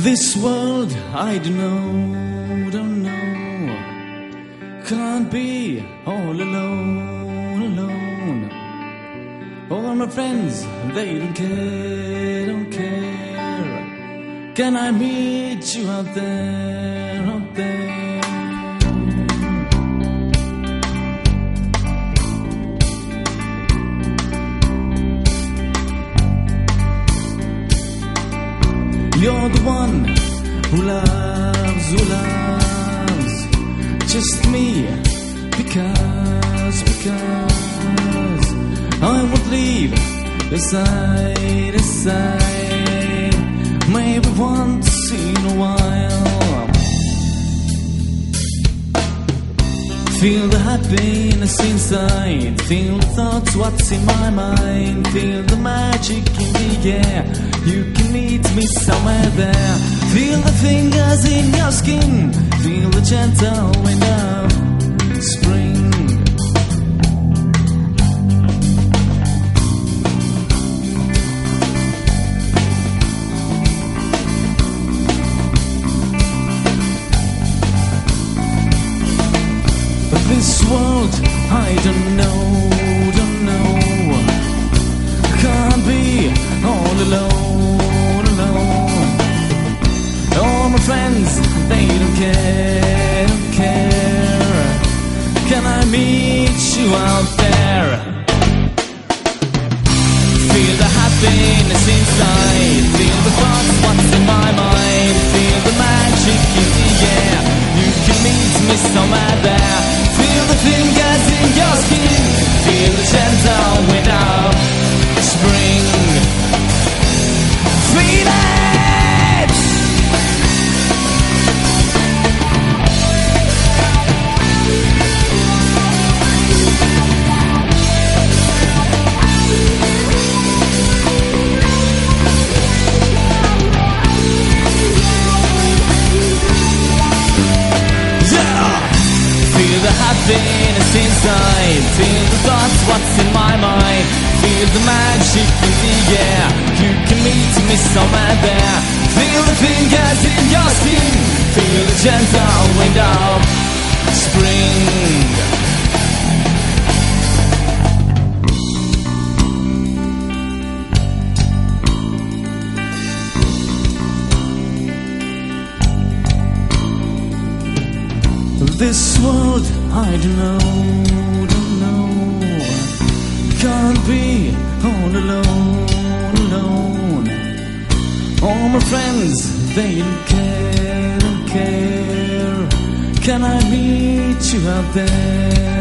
This world I don't know. Can't be all alone. All my friends, they don't care. Can I meet you out there? You're the one who loves just me, because I won't leave your side, maybe once in a while. Feel the happiness inside, feel the thoughts, what's in my mind, feel the magic in the air. You can meet me somewhere there. Feel the fingers in your skin, feel the gentle wind of spring. This world I don't know. Can't be all alone. All my friends, they don't care. Can I meet you out there? Feel the happiness inside, feel the thoughts, what's in my mind, feel the magic in the air. You can meet me somewhere there. Feel the fingers in your skin, feel the gentle wind of spring. Feel it! Happiness inside, feel the thoughts, what's in my mind, feel the magic in the air. You can meet me somewhere there. Feel the fingers in your skin, feel the gentle wind of spring. This world I don't know. Can't be all alone. All my friends, they don't care. Can I meet you out there?